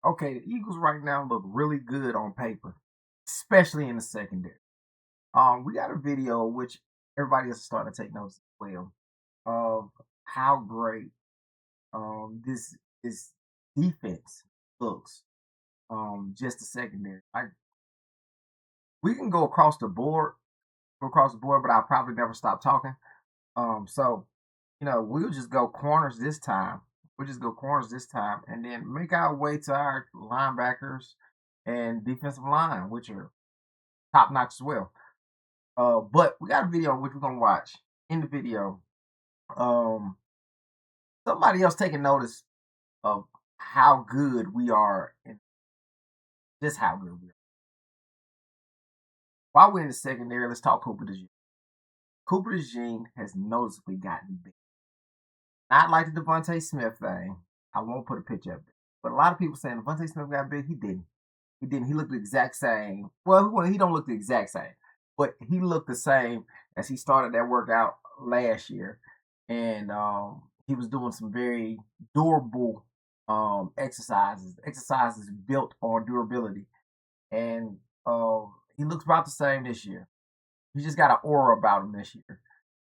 Okay, the Eagles right now look really good on paper, especially in the secondary. We got a video which everybody is starting to take notice as well of how great this defense looks. Just the secondary. We can go across the board, but I'll probably never stop talking. So we'll just go corners this time. We'll just go corners this time, and then make our way to our linebackers and defensive line, which are top notch as well. But we got a video which we're gonna watch. In the video, um, somebody else taking notice of how good we are, and just how good we are. While we're in the secondary, let's talk Cooper DeJean. Cooper DeJean has noticeably gotten big. Not like the Devontae Smith thing. I won't put a picture up there. But a lot of people saying Devontae Smith got big. He didn't. He didn't. He looked the exact same. Well, he don't look the exact same, but he looked the same as he started that workout last year, and he was doing some very durable exercises built on durability, and he looks about the same this year. He just got an aura about him this year,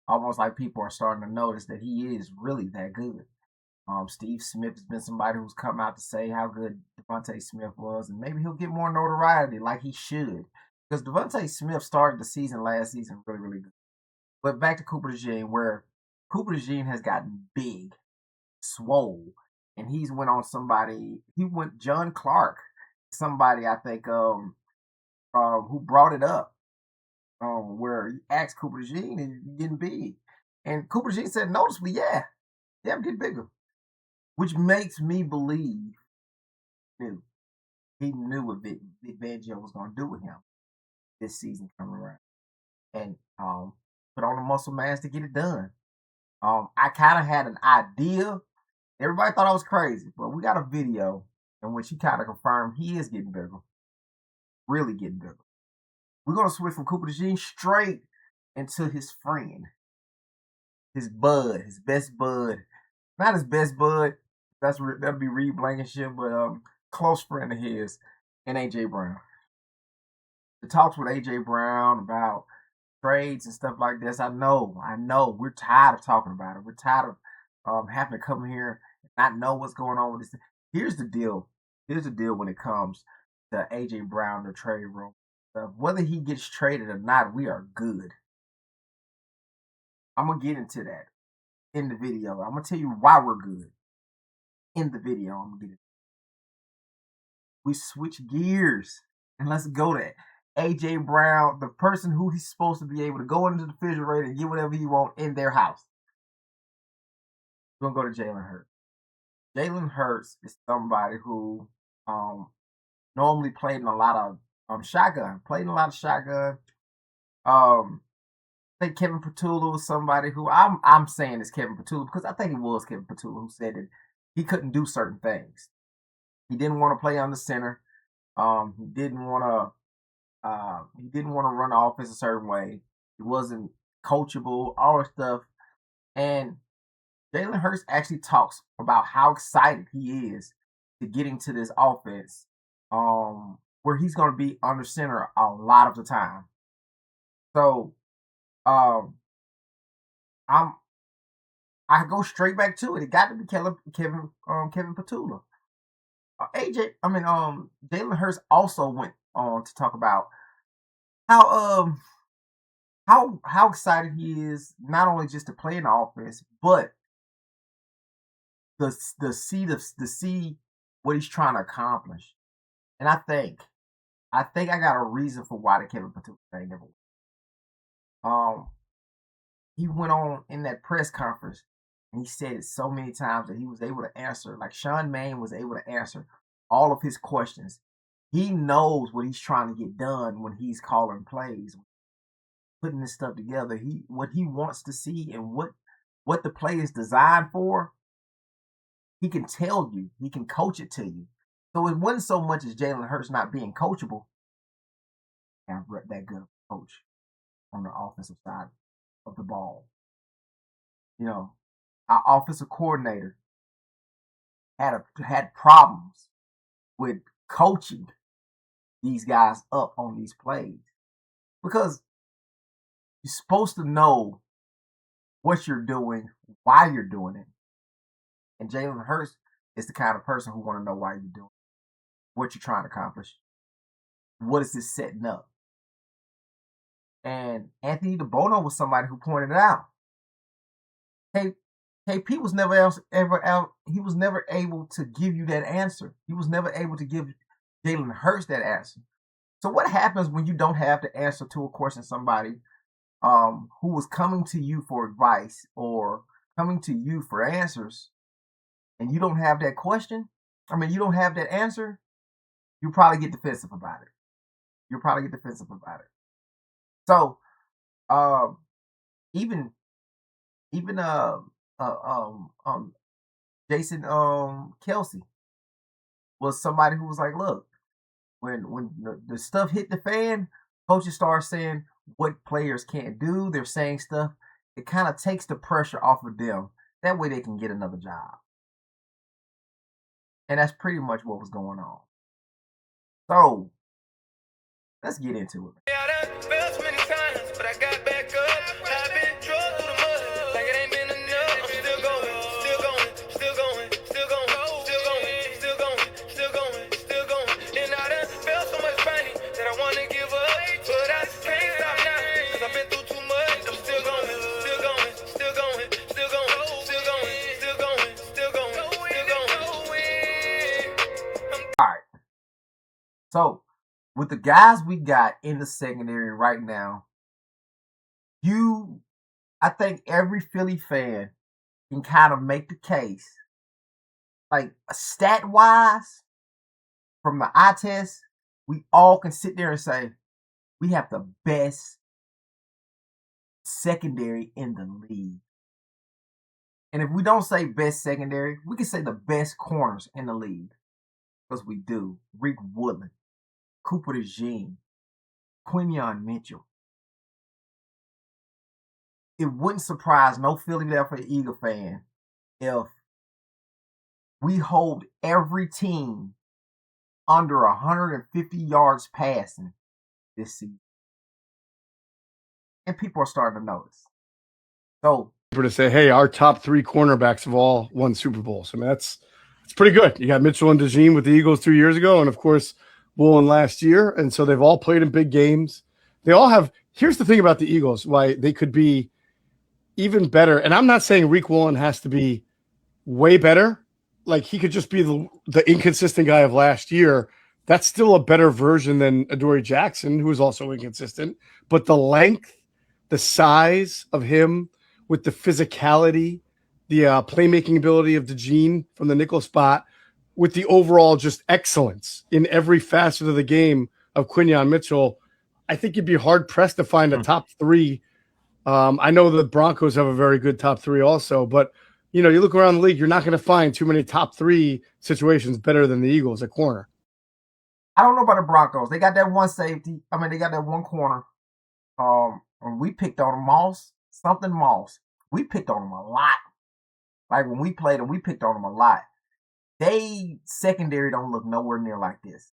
almost like people are starting to notice that he is really that good. Steve Smith has been somebody who's come out to say how good Devontae Smith was, and maybe he'll get more notoriety like he should. Because Devontae Smith started the season last season really, really good. But back to Cooper DeJean, where Cooper DeJean has gotten big, swole, and he's went on somebody. He went John Clark, somebody I think who brought it up, where he asked Cooper DeJean, "Is you getting big?" And Cooper DeJean said, "Noticeably, yeah, I'm getting bigger." Which makes me believe knew. He knew what Vic Fangio was going to do with him this season coming around, and put on the muscle mass to get it done. I kind of had an idea. Everybody thought I was crazy, but we got a video in which he kind of confirmed he is getting bigger, really getting bigger. We're gonna switch from Cooper DeJean straight into his friend, his bud, his best bud. Not his best bud. That'll be Reed Blankenship, but close friend of his, and AJ Brown. The talks with AJ Brown about trades and stuff like this. I know. We're tired of talking about it. We're tired of having to come here and not know what's going on with this. Here's the deal. Here's the deal when it comes to AJ Brown, the trade room. Whether he gets traded or not, we are good. I'm gonna get into that in the video. I'm gonna tell you why we're good in the video. I'm gonna get it. We switch gears and let's go to AJ Brown, the person who he's supposed to be able to go into the refrigerator and get whatever he want in their house. We're gonna go to Jalen Hurts. Jalen Hurts is somebody who normally played in a lot of shotgun. Played in a lot of shotgun. I think Kevin Petula was somebody who I'm saying is Kevin Petula because I think it was Kevin Petula who said that he couldn't do certain things. He didn't want to play on the center. He didn't want to run the offense a certain way. He wasn't coachable, all that stuff. And Jalen Hurts actually talks about how excited he is to get into this offense, where he's going to be under center a lot of the time. So, um, I go straight back to it. It got to be Kevin Petula. Jalen Hurts also went on to talk about how how excited he is not only just to play in the offense, but the see what he's trying to accomplish. And I think I got a reason for why the Kevin Petula thing never went. He went on in that press conference and he said it so many times that he was able to answer, like Sean Mann was able to answer all of his questions. He knows what he's trying to get done when he's calling plays, putting this stuff together. What he wants to see and what the play is designed for, he can tell you. He can coach it to you. So it wasn't so much as Jalen Hurts not being coachable. And that good coach on the offensive side of the ball. Our offensive coordinator had problems with coaching these guys up on these plays because you're supposed to know what you're doing, why you're doing it. And Jalen Hurts is the kind of person who want to know why you're doing it, what you're trying to accomplish, what is this setting up. And Anthony DeBono was somebody who pointed it out. KP was he was never able to give you that answer. He was never able to give Jalen Hurts that answer. So what happens when you don't have the answer to a question somebody who was coming to you for advice or coming to you for answers, and you don't have that question? You don't have that answer. You probably get defensive about it. So, even Jason Kelsey was somebody who was like, look, when the stuff hit the fan, coaches start saying what players can't do. They're saying stuff. It kind of takes the pressure off of them. That way they can get another job. And that's pretty much what was going on. So, let's get into it. Yeah, I done fell so many times, but I got back up. I've been drugged through the mud, like it ain't been enough. I'm still going, still going, still going, still going, still going, still going, still going, still going. And I done felt so much pain that I wanna give up, but I just can't stop now, cause I've been through too much. I'm still going, still going, still going, still going, still going, still going, still going, still going. All right. So, with the guys we got in the secondary right now, I think every Philly fan can kind of make the case, like stat-wise, from the eye test, we all can sit there and say, we have the best secondary in the league. And if we don't say best secondary, we can say the best corners in the league. Because we do. Rick Woodland, Cooper DeJean, Quinyon Mitchell. It wouldn't surprise no Philadelphia Eagle fan if we hold every team under 150 yards passing this season. And people are starting to notice. So, to say, hey, our top 3 cornerbacks have all won Super Bowls. It's pretty good. You got Mitchell and DeJean with the Eagles 2 years ago, and of course, Woolen last year. And so they've all played in big games. They all have. Here's the thing about the Eagles, why they could be even better. And I'm not saying Rick Woolen has to be way better. Like, he could just be the inconsistent guy of last year. That's still a better version than Adoree Jackson, who was also inconsistent. But the length, the size of him with the physicality, the playmaking ability of DeJean from the nickel spot, with the overall just excellence in every facet of the game of Quinyon Mitchell, I think you'd be hard-pressed to find a top 3. I know the Broncos have a very good top 3 also, but you look around the league, you're not going to find too many top 3 situations better than the Eagles at corner. I don't know about the Broncos. They got that one safety. They got that one corner. We picked on Moss. We picked on them a lot. Like when we played them, we picked on them a lot. They secondary don't look nowhere near like this.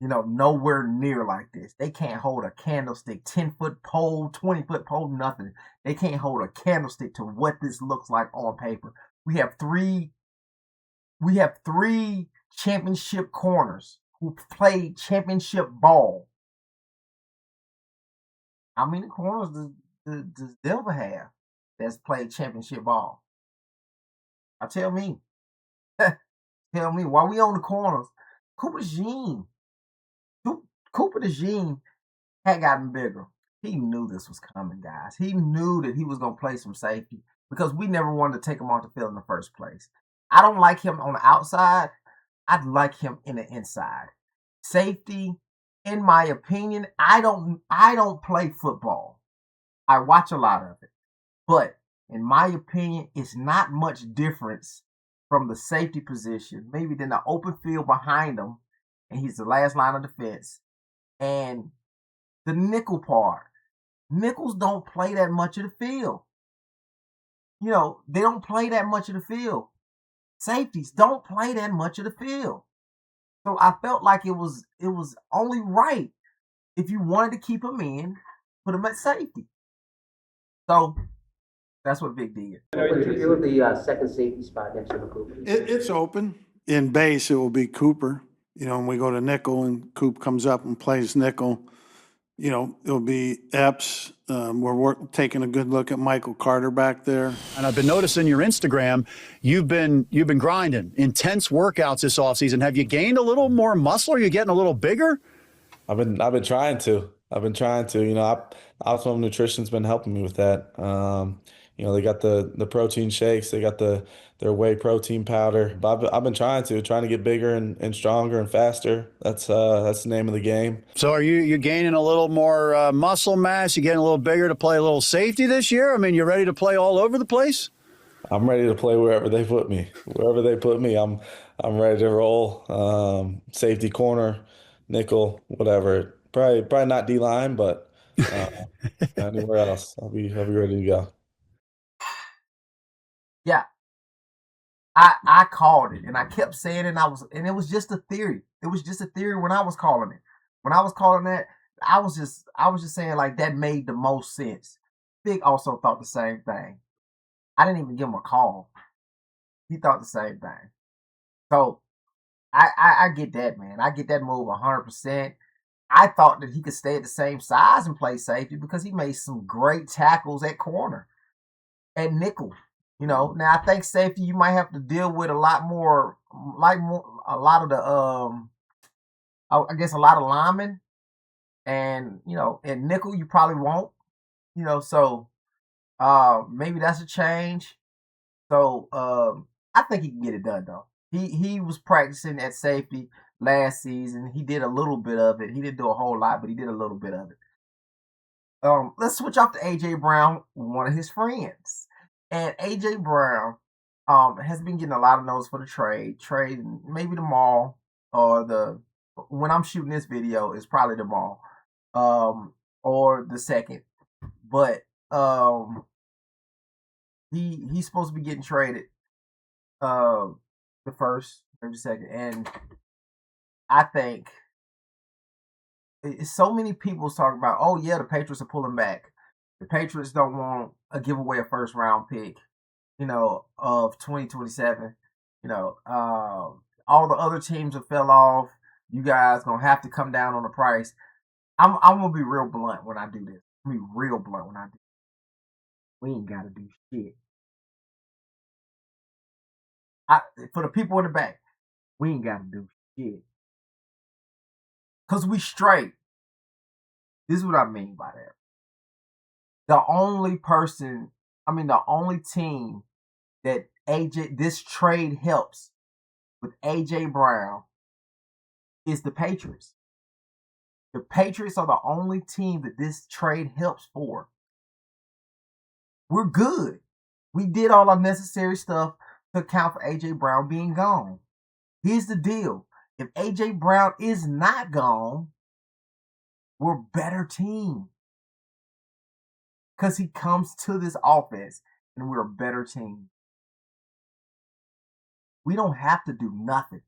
Nowhere near like this. They can't hold a candlestick, 10-foot pole, 20-foot pole, nothing. They can't hold a candlestick to what this looks like on paper. We have three championship corners who played championship ball. How many corners does Denver have that's played championship ball? Tell me. Tell me, while we on the corners, Cooper DeJean had gotten bigger. He knew this was coming, guys. He knew that he was going to play some safety because we never wanted to take him off the field in the first place. I don't like him on the outside. I'd like him in the inside. Safety, in my opinion, I don't play football. I watch a lot of it. But in my opinion, it's not much difference from the safety position, maybe than the open field behind him, and he's the last line of defense, and the nickel part. Nickels don't play that much of the field. They don't play that much of the field. Safeties don't play that much of the field. So I felt like it was only right if you wanted to keep him in, put him at safety. So that's what Vic did. What's your view of the second safety spot next to Cooper? It's open. In base, it will be Cooper. When we go to nickel and Coop comes up and plays nickel, it'll be Epps. We're taking a good look at Michael Carter back there. And I've been noticing your Instagram, you've been grinding, intense workouts this offseason. Have you gained a little more muscle? Are you getting a little bigger? I've been trying to. Optimum Nutrition's been helping me with that. They got the protein shakes, they got their whey protein powder. But I've been trying to get bigger and stronger and faster. That's the name of the game. So are you gaining a little more muscle mass? You getting a little bigger to play a little safety this year? I mean, you ready to play all over the place? I'm ready to play wherever they put me. Wherever they put me, I'm ready to roll. Safety corner, nickel, whatever. Probably not D line, but anywhere else, I'll be ready to go. Yeah, I called it, and I kept saying it. And it was just a theory. It was just a theory when I was calling it. When I was calling that, I was just saying like that made the most sense. Big also thought the same thing. I didn't even give him a call. He thought the same thing. So I get that, man. I get that move 100%. I thought that he could stay at the same size and play safety because he made some great tackles at corner, at nickel. Now I think safety you might have to deal with a lot more, a lot of the I guess a lot of linemen, and at nickel you probably won't. So maybe that's a change. So I think he can get it done though. He was practicing at safety last season. He did a little bit of it. He didn't do a whole lot, but he did a little bit of it. Let's switch off to AJ Brown, one of his friends. And AJ Brown has been getting a lot of notice for the trade maybe tomorrow, or when I'm shooting this video, it's probably tomorrow, or the second. But he's supposed to be getting traded the first, maybe second, and I think so many people talking about, oh yeah, the Patriots are pulling back. The Patriots don't want to give away a first round pick, of 2027. All the other teams have fell off. You guys gonna have to come down on the price. I'm gonna be real blunt when I do this. I'm gonna be real blunt when I do. We ain't gotta do shit. For the people in the back, we ain't gotta do shit. Cause we straight. This is what I mean by that. The only team that this trade helps with AJ Brown is the Patriots. The Patriots are the only team that this trade helps for. We're good. We did all our necessary stuff to account for AJ Brown being gone. Here's the deal. If AJ Brown is not gone, we're a better team. Because he comes to this offense and we're a better team. We don't have to do nothing.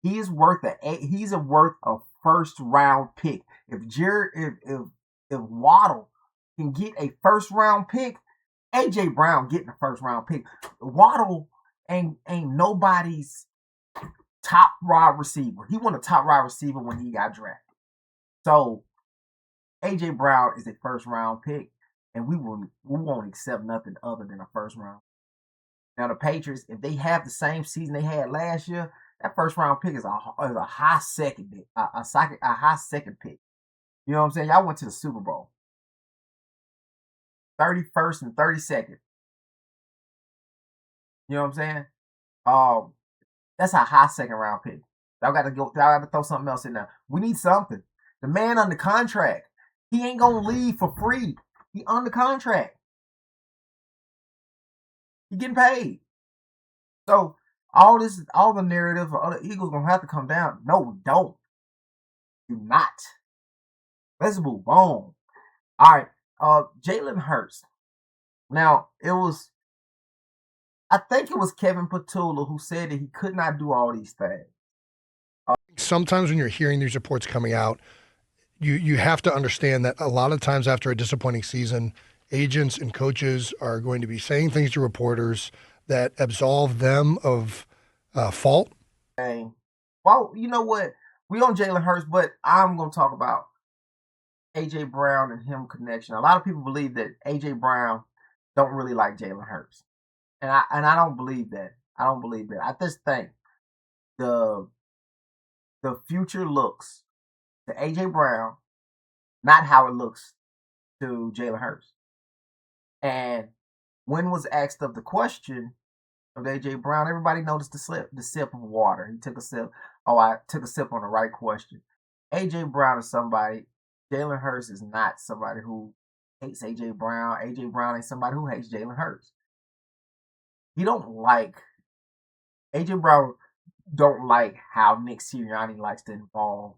He's worth a first round pick. If Waddle can get a first round pick, AJ Brown getting a first round pick. Waddle ain't nobody's top wide receiver. He wasn't a top wide receiver when he got drafted. So AJ Brown is a first round pick, and we won't accept nothing other than a first round. Now the Patriots, if they have the same season they had last year, that first round pick is a high second pick, a high second pick. You know what I'm saying? Y'all went to the Super Bowl. 31st and 32nd. You know what I'm saying? That's a high second round pick. Y'all got to throw something else in there. We need something. The man under contract. He ain't gonna leave for free. He under contract. He getting paid. So all the narrative of other Eagles gonna have to come down. No, we don't. Do not. Let's move on. All right. Jalen Hurts. Now I think it was Kevin Patula who said that he could not do all these things. sometimes when you're hearing these reports coming out, you have to understand that a lot of times after a disappointing season, agents and coaches are going to be saying things to reporters that absolve them of fault. Well, you know what? We on Jalen Hurts, but I'm going to talk about A.J. Brown and him connection. A lot of people believe that A.J. Brown don't really like Jalen Hurts. And I don't believe that. I don't believe that. I just think the future looks to A.J. Brown, not how it looks to Jalen Hurts. And when was asked of the question of A.J. Brown, everybody noticed the sip of water. He took a sip. Oh, I took a sip on the right question. A.J. Brown is somebody. Jalen Hurts is not somebody who hates A.J. Brown. A.J. Brown ain't somebody who hates Jalen Hurts. He don't like A.J. Brown. Don't like how Nick Sirianni likes to involve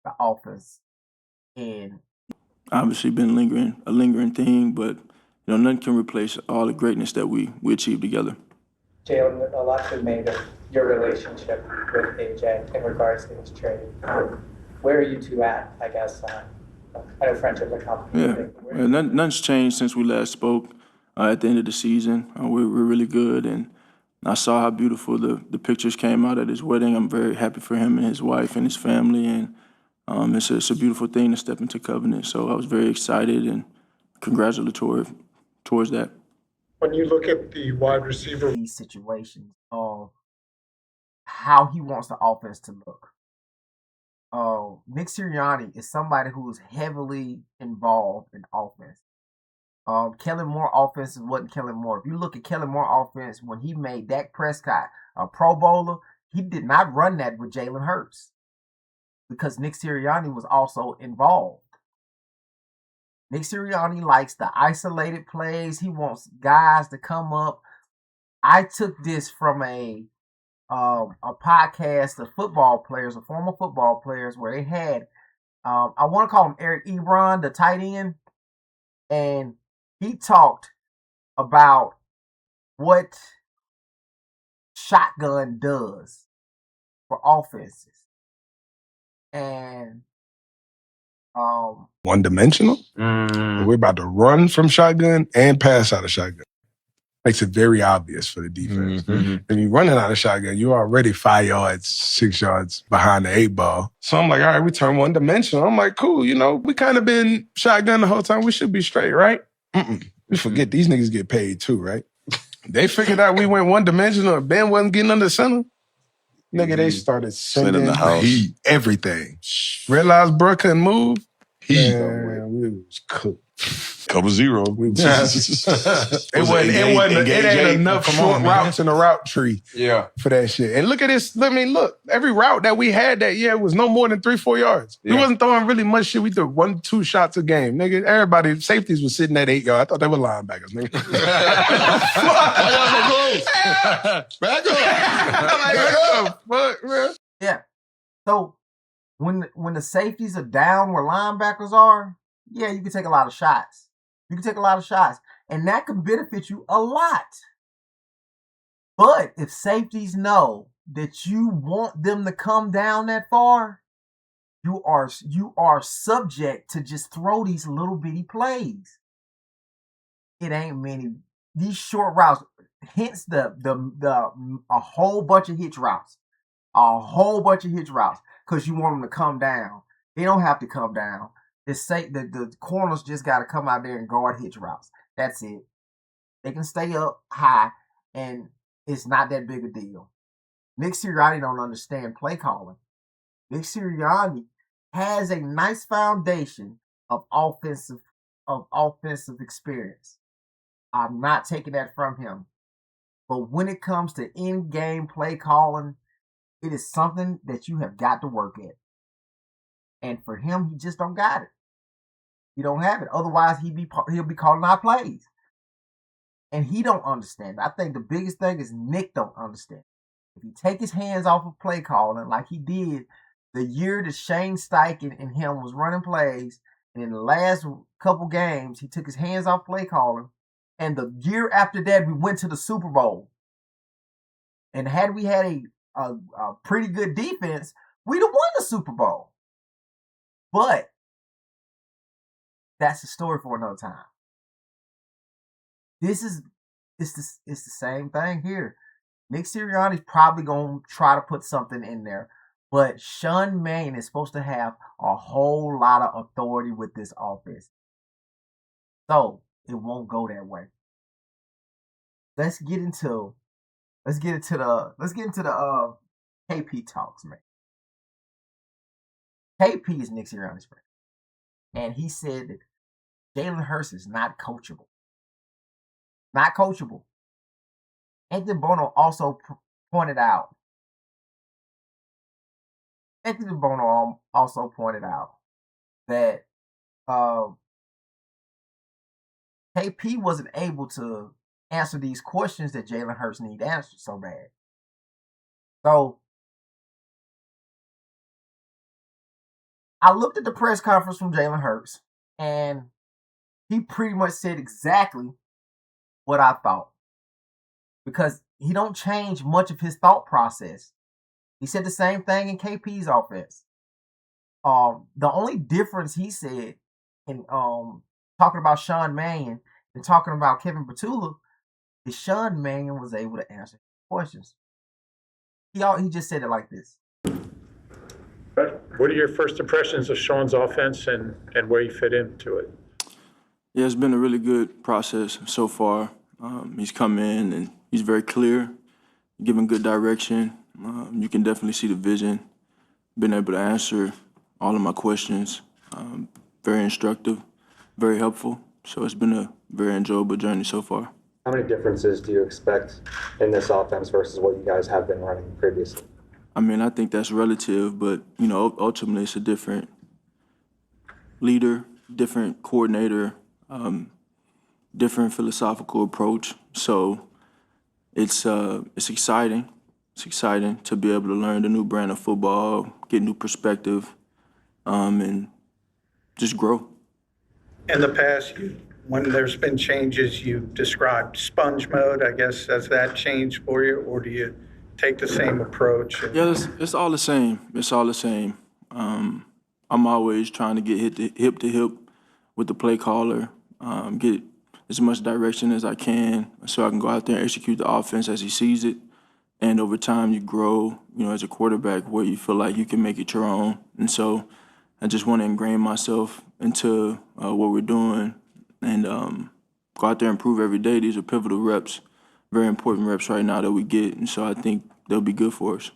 the offense in. Obviously, been a lingering thing, but nothing can replace all the greatness that we achieved together. Jalen, a lot's been made of your relationship with AJ in regards to his trade. Where are you two at, I guess? I know friendship is a complicated thing. Yeah, nothing's changed since we last spoke at the end of the season. We're really good, and I saw how beautiful the pictures came out at his wedding. I'm very happy for him and his wife and his family, and it's a beautiful thing to step into covenant. So I was very excited and congratulatory towards that. When you look at the wide receiver, these situations of how he wants the offense to look. Nick Sirianni is somebody who is heavily involved in offense. Kellen Moore offense wasn't Kellen Moore. If you look at Kellen Moore offense, when he made Dak Prescott a Pro Bowler, he did not run that with Jalen Hurts because Nick Sirianni was also involved. Nick Sirianni likes the isolated plays. He wants guys to come up. I took this from a podcast of football players, of former football players, where they had, I want to call him Eric Ebron, the tight end, and he talked about what shotgun does for offenses. And one-dimensional. We're about to run from shotgun and pass out of shotgun. Makes it very obvious for the defense. If you're running out of shotgun, you're already 5 yards, 6 yards behind the 8 ball. So I'm like, all right, we turn one-dimensional. I'm like, cool, we kind of been shotgun the whole time. We should be straight, right? We forget these niggas get paid too, right? They figured out we went one-dimensional. Ben wasn't getting under center. Nigga, they started sending the house. Heat, everything. Realized bro couldn't move. Man, we was cooked. Couple zero. It ain't enough short routes in the route tree for that shit. And look at this. I mean, look, every route that we had that year was no more than 3-4 yards. We wasn't throwing really much shit. We threw 1-2 shots a game. Nigga, everybody, safeties was sitting at 8 yards. I thought they were linebackers, nigga. Back up. Fuck, man. Yeah. So when the safeties are down where linebackers are, yeah, you can take a lot of shots. You can take a lot of shots. And that can benefit you a lot. But if safeties know that you want them to come down that far, you are subject to just throw these little bitty plays. It ain't many. These short routes, hence a whole bunch of hitch routes. A whole bunch of hitch routes. Because you want them to come down. They don't have to come down. The corners just got to come out there and guard hitch routes. That's it. They can stay up high, and it's not that big a deal. Nick Sirianni don't understand play calling. Nick Sirianni has a nice foundation of offensive experience. I'm not taking that from him. But when it comes to in-game play calling, it is something that you have got to work at. And for him, he just don't got it. He don't have it. Otherwise, he'll be calling our plays. And he don't understand. I think the biggest thing is Nick don't understand. If he take his hands off of play calling like he did the year that Shane Steichen and him was running plays, and in the last couple games, he took his hands off play calling, and the year after that, we went to the Super Bowl. And had we had a pretty good defense, We'd have won the Super Bowl. But that's the story for another time. It's the same thing here. Nick Sirianni's probably going to try to put something in there. But Sean Mannion is supposed to have a whole lot of authority with this offense. So it won't go that way. Let's get into the KP talks, man. KP is Nick Sirianni's friend. And he said that Jalen Hurts is not coachable. Not coachable. Anthony Bono also pointed out that KP wasn't able to answer these questions that Jalen Hurts need answered so bad. So I looked at the press conference from Jalen Hurts, and he pretty much said exactly what I thought. Because he don't change much of his thought process. He said the same thing in KP's offense. The only difference he said in talking about Sean Mannion and talking about Kevin Petula is Sean Mannion was able to answer questions. He just said it like this. What are your first impressions of Sean's offense and where you fit into it? Yeah, it's been a really good process so far. He's come in and he's very clear, giving good direction. You can definitely see the vision. Been able to answer all of my questions. Very instructive, very helpful. So it's been a very enjoyable journey so far. How many differences do you expect in this offense versus what you guys have been running previously? I mean, I think that's relative, but, you know, ultimately it's a different leader, different coordinator, different philosophical approach. So it's exciting. It's exciting to be able to learn the new brand of football, get new perspective, and just grow. In the past, when there's been changes, you've described sponge mode, I guess. Has that changed for you, or do you take the same approach? Yeah, it's all the same. It's all the same. I'm always trying to get hip to hip with the play caller, get as much direction as I can so I can go out there and execute the offense as he sees it. And over time, you grow, you know, as a quarterback where you feel like you can make it your own. And so I just want to ingrain myself into what we're doing and go out there and improve every day. These are pivotal reps, very important reps right now that we get. And so I think they'll be good for us.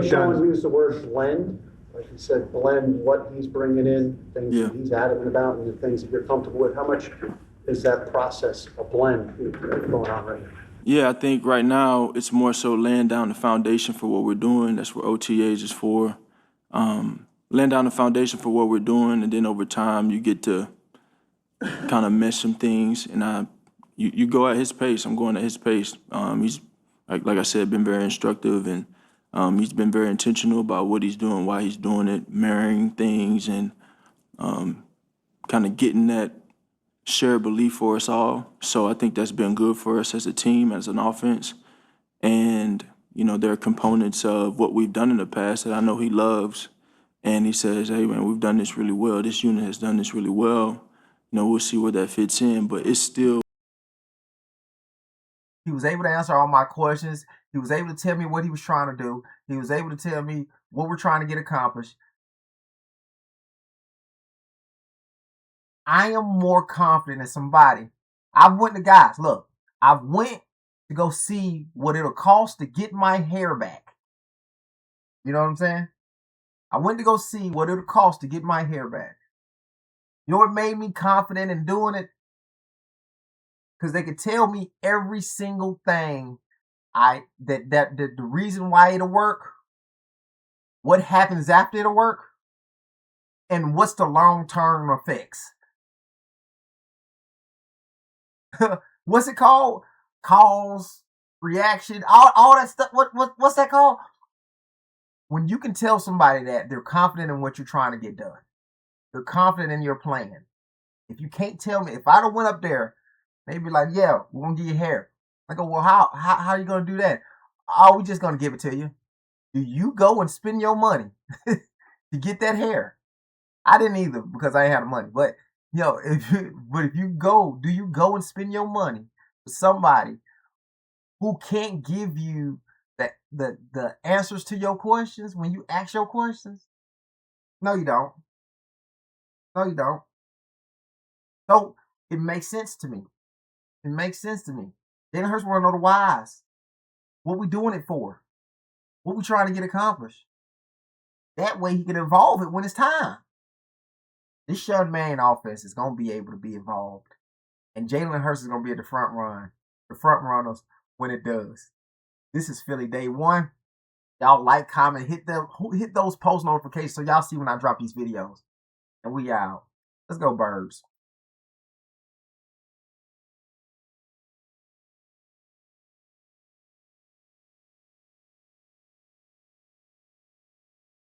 Sean used the word blend. Like he said, blend what he's bringing in, things that he's adamant about, and the things that you're comfortable with. How much is that process a blend going on right now? Yeah, I think right now it's more so laying down the foundation for what we're doing. That's what OTAs is for. Laying down the foundation for what we're doing, and then over time you get to kind of mesh some things. And you go at his pace. I'm going at his pace. He's like I said, been very instructive, and he's been very intentional about what he's doing, why he's doing it, marrying things, and kind of getting that shared belief for us all. So I think that's been good for us as a team, as an offense. And, you know, there are components of what we've done in the past that I know he loves. And he says, hey, man, we've done this really well. This unit has done this really well. You know, we'll see where that fits in, but it's still. He was able to answer all my questions. He was able to tell me what he was trying to do. He was able to tell me what we're trying to get accomplished. I am more confident than somebody. I went to guys, look, I went to go see what it'll cost to get my hair back. You know what I'm saying? I went to go see what it'll cost to get my hair back. You know what made me confident in doing it? Because they could tell me every single thing that the reason why it'll work, what happens after it'll work, and what's the long-term effects. What's it called? Cause, reaction, all that stuff. What's that called? When you can tell somebody that they're confident in what you're trying to get done. They're confident in your plan. If you can't tell me, if I don't went up there, they'd be like, yeah, we're gonna get your hair. I go, well, how are you gonna do that? Oh, we're just gonna give it to you. Do you go and spend your money to get that hair? I didn't either because I ain't had the money. But if you go, do you go and spend your money for somebody who can't give you the answers to your questions when you ask your questions? No, you don't. No, you don't. So it makes sense to me. It makes sense to me. Jalen Hurts want to know the whys. What we doing it for? What we trying to get accomplished? That way he can evolve it when it's time. This young man offense is going to be able to be involved. And Jalen Hurts is going to be at the front runners when it does. This is Philly Day One. Y'all like, comment, hit those post notifications so y'all see when I drop these videos. And we out. Let's go, Birds.